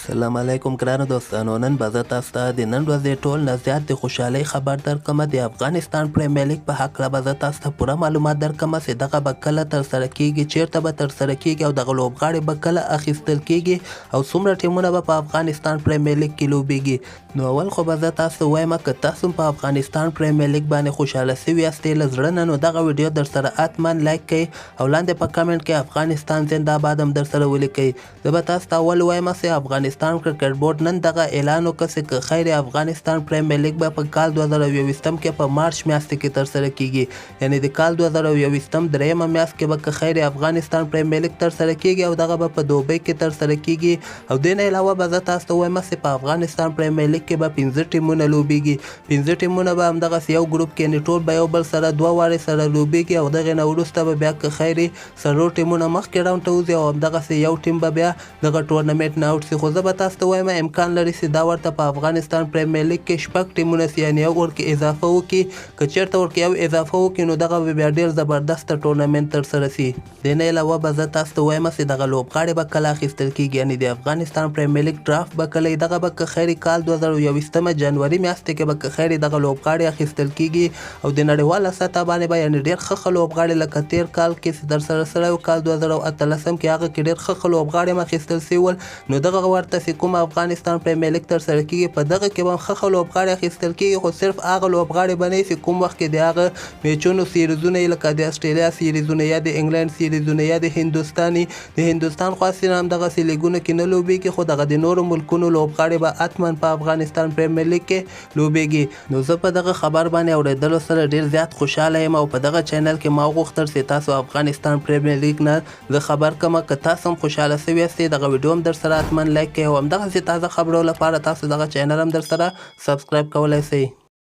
السلام علیکم ګرانو دوستانو، نن به زه تاسو ته د نن ورځې ټول نه زیات د خوشحالۍ خبر درکړم. د افغانستان پریمیر لیګ په هکله به زه تاسو ته پوره معلومات درکړم چې دغه به کله ترسره کیږي، چیرته به ترسره کیږي او دغه لوبغاړي به کله اخیستل کیږي او څومره ټیمونه به په افغانستان پریمیر لیګ کې لوبیږي. نو اول خو به زه تاسو وایم که تاسو په افغانستان پریمیر لیګ باندې خوشحاله سوي یاستئ له زړه نه، نو دغه ویډیو در سره حتما لایک کړئ او لاندې په کمنټ کې افغانستان زنده باد هم در سره ولیکئ. زه به تاسو ته اول وایم چې افغانستان کرکټ بورډ نن دغه اعلان وکړ چې خیر افغانستان پریمیر لیګ به په کال 2021 کې په مارچ میاشت کې ترسره کیږي، یعنی د کال 2021 دریمه میاشت کې به خیر افغانستان پریمیر لیګ ترسره کیږي او دغه به په دوبۍ کې ترسره کیږي. او دین علاوه به زه تاسو ته وایم چې په افغانستان پریمیر لیګ کې به 15 ټیمونه لوبیږي. 15 ټیمونه به همدغه یو ګروپ کې نه ټول به یو بل سره دوه وارې سره لوبیږي او دغه نه وروسته به بیا خیر څلور ټیمونه مخکې راوند ته وځي او همدغه یو ټیم به بیا دغه ټورنمنټ نه اوټ شي. خو زه به تاسو ته وایم امکان لري چې دا ورته په افغانستان پریمیر لیګ کې شپږ ټیمونه سي، یعنې یو ورکې اضافه وکړي. که چېرته ورکې یو اضافه وکړي نو دغه به بیا ډېر زبردسته ټورنمنټ ترسره سي. دې نه علاوه به زه تاسو ته وایم چې دغه لوبغاړي به کله اخیستل کیږي، یعنې د افغانستان پریمیر لیګ ډرافټ به کله دغه به که خیر کال 2021 جنوري میاشتې کې به که خیر دغه لوبغاړي اخیستل کیږي او د نړیواله سطح باندې به یعنې ډېر ښه لوبغاړي لکه تیر کال کې چې ترسره سوی و کال 2018 کې هغه کې ډېر ښه لوبغاړي هم اخیستل سوي ول. نو دغه ورته چې کوم افغانستان پریمیر لیګ ترسره کیږي په دغه کې به هم ښه لوبغاړي اخیستل کیږي، خو صرف هغه لوبغاړي به نه وي چې کوم وخت کې د هغه میچونو سیریزونه یې لکه د اسټرالیا سیریزونه یا د انګلند سیریزونه یا د هندوستان خاصې همدغسې لیګونو کې نه لوبیږي، خو دغه د نورو ملکونو لوبغاړي به حتما په افغانستان پریمیر لیګ کې لوبیږي. نو زه په دغه خبر باندې اورېدلو سره ډېر زیات خوشحاله یم او په دغه چینل کې ما وغوښتل چې تاسو افغانستان پریمیر لیګ نه زه خبر کړم. که تاسو هم خوشحاله سوي یاستئ دغه ویډیو هم در سره حتما لایک کړئ او همدغسې تازه خبرو لپاره تاسو دغه چینل هم در سره سبسکرایب کولی شئ.